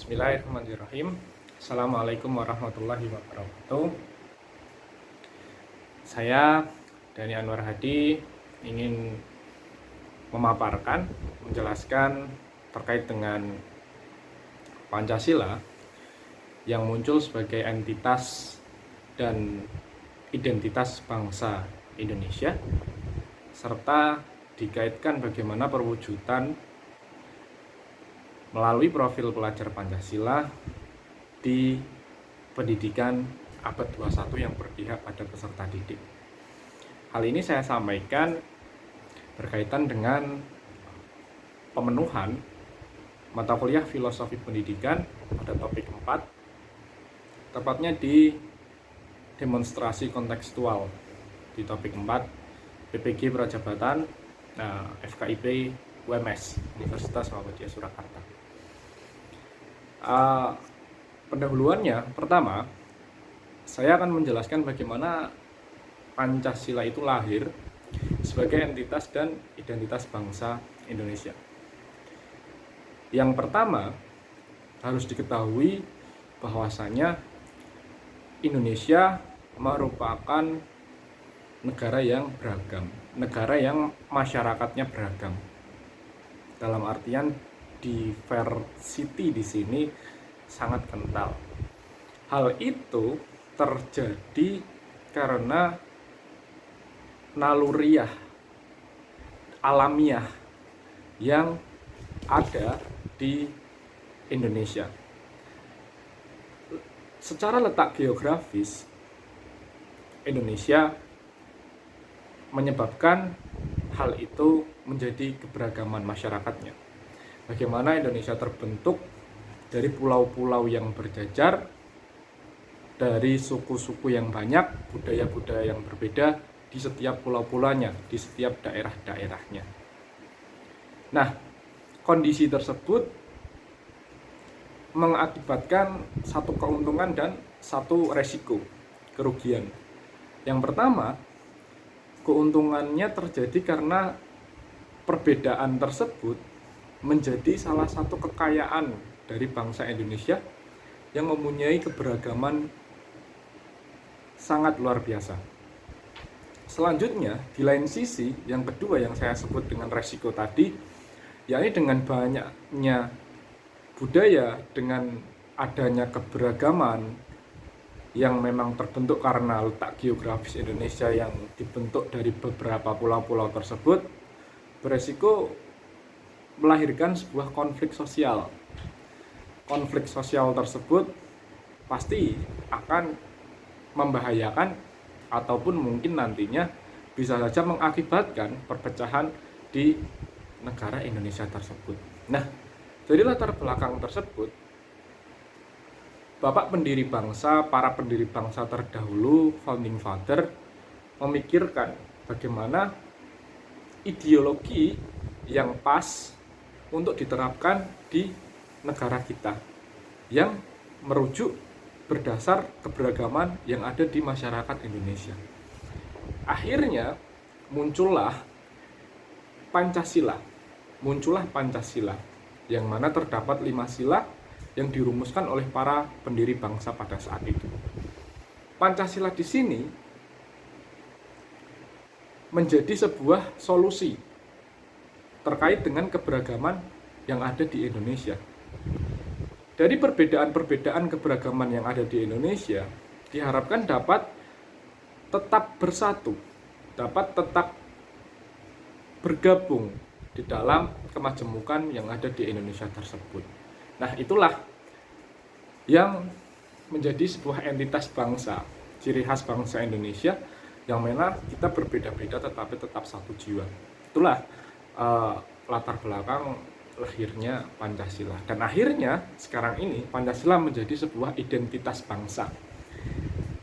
Bismillahirrahmanirrahim. Assalamualaikum warahmatullahi wabarakatuh. Saya Dani Anwar Hadi ingin memaparkan, menjelaskan terkait dengan Pancasila yang muncul sebagai entitas dan identitas bangsa Indonesia, serta dikaitkan bagaimana perwujudan melalui profil pelajar Pancasila di pendidikan abad 21 yang berpihak pada peserta didik. Hal ini saya sampaikan berkaitan dengan pemenuhan mata kuliah filosofi pendidikan pada topik 4, tepatnya di demonstrasi kontekstual di topik 4 PPG Prajabatan FKIP UMS Universitas Muhammadiyah Surakarta. Pendahuluannya, pertama saya akan menjelaskan bagaimana Pancasila itu lahir sebagai entitas dan identitas bangsa Indonesia. Yang pertama, harus diketahui bahwasanya Indonesia merupakan negara yang beragam, negara yang masyarakatnya beragam. Dalam artian diversity di sini sangat kental. Hal itu terjadi karena naluriah alamiah yang ada di Indonesia. Secara letak geografis, Indonesia menyebabkan hal itu menjadi keberagaman masyarakatnya. Bagaimana Indonesia terbentuk dari pulau-pulau yang berjajar, dari suku-suku yang banyak, budaya-budaya yang berbeda di setiap pulau-pulaunya, di setiap daerah-daerahnya. Nah, kondisi tersebut mengakibatkan satu keuntungan dan satu resiko, kerugian. Yang pertama, keuntungannya terjadi karena perbedaan tersebut menjadi salah satu kekayaan dari bangsa Indonesia yang mempunyai keberagaman sangat luar biasa. Selanjutnya, di lain sisi, yang kedua yang saya sebut dengan resiko tadi, yakni dengan banyaknya budaya, dengan adanya keberagaman yang memang terbentuk karena letak geografis Indonesia yang dibentuk dari beberapa pulau-pulau tersebut, beresiko melahirkan sebuah konflik sosial. Konflik sosial tersebut pasti akan membahayakan ataupun mungkin nantinya bisa saja mengakibatkan perpecahan di negara Indonesia tersebut. Nah, dari latar belakang tersebut, Bapak pendiri bangsa, para pendiri bangsa terdahulu, founding father, memikirkan bagaimana ideologi yang pas untuk diterapkan di negara kita yang merujuk berdasar keberagaman yang ada di masyarakat Indonesia. Akhirnya muncullah Pancasila yang mana terdapat 5 sila yang dirumuskan oleh para pendiri bangsa pada saat itu. Pancasila di sini menjadi sebuah solusi terkait dengan keberagaman yang ada di Indonesia. Dari perbedaan-perbedaan keberagaman yang ada di Indonesia, diharapkan dapat tetap bersatu, dapat tetap bergabung di dalam kemajemukan yang ada di Indonesia tersebut. Nah, itulah yang menjadi sebuah entitas bangsa, ciri khas bangsa Indonesia, yang mana kita berbeda-beda tetapi tetap satu jiwa. Itulah latar belakang lahirnya Pancasila. Dan akhirnya sekarang ini Pancasila menjadi sebuah identitas bangsa,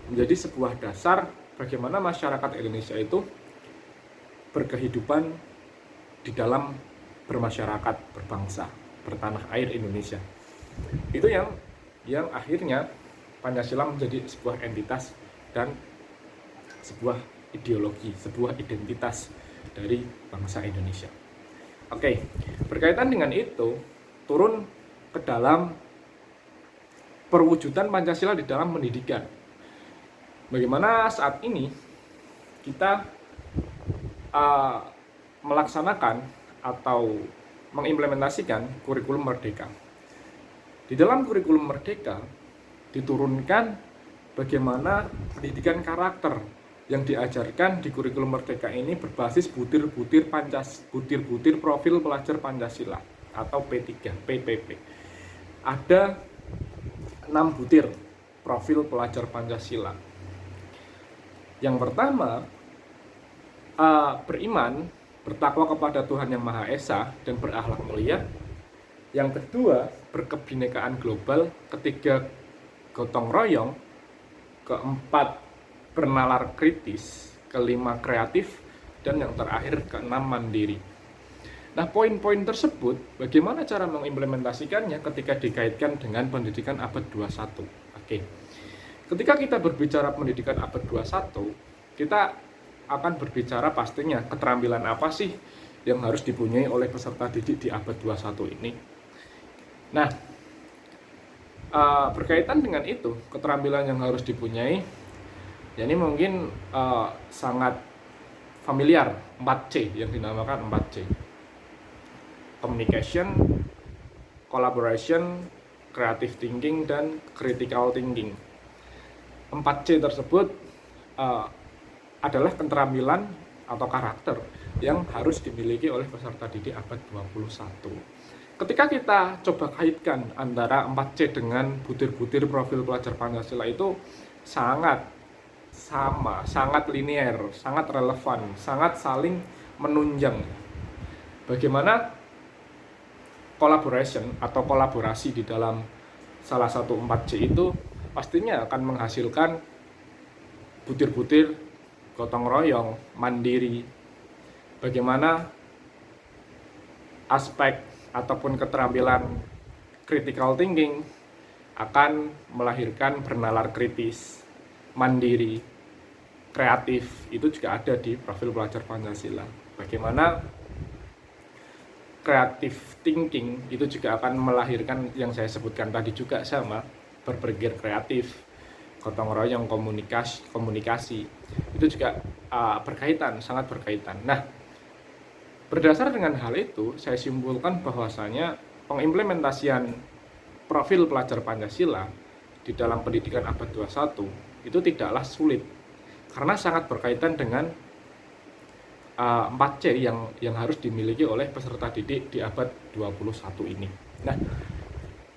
menjadi sebuah dasar bagaimana masyarakat Indonesia itu berkehidupan di dalam bermasyarakat, berbangsa, bertanah air Indonesia. Itu yang akhirnya Pancasila menjadi sebuah entitas dan sebuah ideologi, sebuah identitas dari bangsa Indonesia. Oke, berkaitan dengan itu, turun ke dalam perwujudan Pancasila di dalam pendidikan. Bagaimana saat ini kita melaksanakan atau mengimplementasikan kurikulum Merdeka. Di dalam kurikulum Merdeka diturunkan bagaimana pendidikan karakter yang diajarkan di kurikulum Merdeka ini berbasis butir-butir profil pelajar Pancasila atau P3, PPP. Ada 6 butir profil pelajar Pancasila. Yang pertama, beriman, bertakwa kepada Tuhan Yang Maha Esa dan berakhlak mulia. Yang kedua, berkebinekaan global. Ketiga, gotong royong. Keempat, bernalar kritis. Kelima, kreatif. Dan yang terakhir, keenam, mandiri. Nah, poin-poin tersebut, bagaimana cara mengimplementasikannya ketika dikaitkan dengan pendidikan abad 21? Oke. Ketika kita berbicara pendidikan abad 21, kita akan berbicara pastinya keterampilan apa sih yang harus dipunyai oleh peserta didik di abad 21 ini. Nah, berkaitan dengan itu, keterampilan yang harus dipunyai, ya ini mungkin sangat familiar, 4C yang dinamakan 4C. Communication, collaboration, creative thinking, dan critical thinking. 4C tersebut adalah keterampilan atau karakter yang harus dimiliki oleh peserta didik abad 21. Ketika kita coba kaitkan antara 4C dengan butir-butir profil pelajar Pancasila, itu sangat sama, sangat linear, sangat relevan, sangat saling menunjang. Bagaimana collaboration atau kolaborasi di dalam salah satu 4C itu pastinya akan menghasilkan butir-butir gotong royong, mandiri. Bagaimana aspek ataupun keterampilan critical thinking akan melahirkan bernalar kritis, mandiri, kreatif. Itu juga ada di profil pelajar Pancasila. Bagaimana creative thinking itu juga akan melahirkan yang saya sebutkan tadi juga sama, berpikir kreatif, gotong royong, komunikasi itu juga berkaitan, sangat berkaitan. Nah, berdasar dengan hal itu, saya simpulkan bahwasanya pengimplementasian profil pelajar Pancasila di dalam pendidikan abad 21 itu tidaklah sulit, karena sangat berkaitan dengan 4C yang harus dimiliki oleh peserta didik di abad 21 ini. Nah,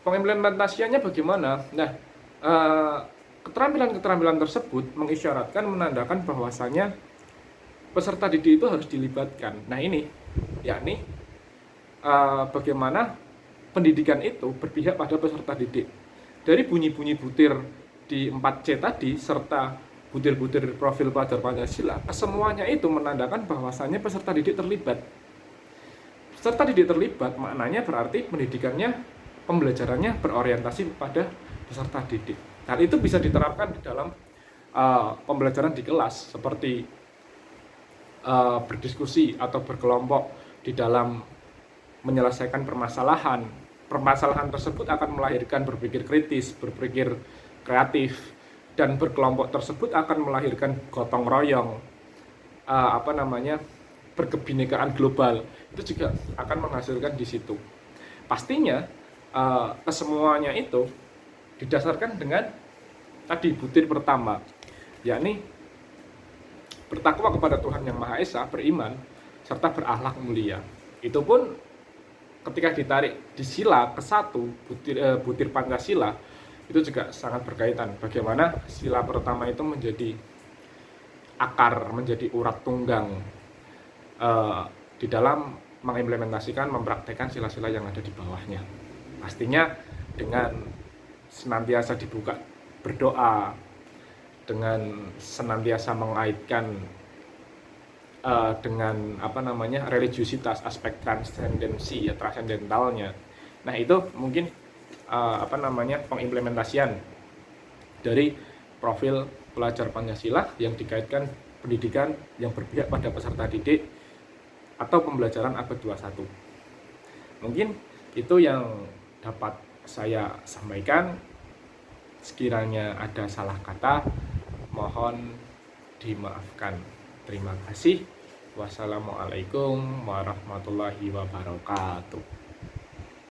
pengimplementasiannya bagaimana? Nah, keterampilan-keterampilan tersebut mengisyaratkan, menandakan bahwasanya peserta didik itu harus dilibatkan. Nah ini, yakni bagaimana pendidikan itu berpihak pada peserta didik. Dari bunyi-bunyi butir di 4C tadi, serta butir-butir profil pelajar Pancasila, kesemuanya itu menandakan bahwasanya peserta didik terlibat. Peserta didik terlibat maknanya berarti pendidikannya, pembelajarannya berorientasi pada peserta didik. Hal itu bisa diterapkan di dalam pembelajaran di kelas, seperti berdiskusi atau berkelompok di dalam menyelesaikan permasalahan. Permasalahan tersebut akan melahirkan berpikir kritis, berpikir kreatif, dan berkelompok tersebut akan melahirkan gotong royong, berkebinekaan global. Itu juga akan menghasilkan di situ. Pastinya kesemuanya itu didasarkan dengan tadi butir pertama, yakni bertakwa kepada Tuhan Yang Maha Esa, beriman, serta berakhlak mulia. Itu pun ketika ditarik di sila ke-1 butir Pancasila, itu juga sangat berkaitan. Bagaimana sila pertama itu menjadi akar, menjadi urat tunggang di dalam mengimplementasikan, mempraktekkan sila-sila yang ada di bawahnya. Pastinya dengan senantiasa dibuka berdoa, dengan senantiasa mengaitkan dengan religiusitas, aspek transendensi, ya transendentalnya. Nah itu mungkin pengimplementasian dari profil pelajar Pancasila yang dikaitkan pendidikan yang berpihak pada peserta didik atau pembelajaran abad 21. Mungkin itu yang dapat saya sampaikan. Sekiranya ada salah kata, mohon dimaafkan. Terima kasih. Wassalamualaikum warahmatullahi wabarakatuh.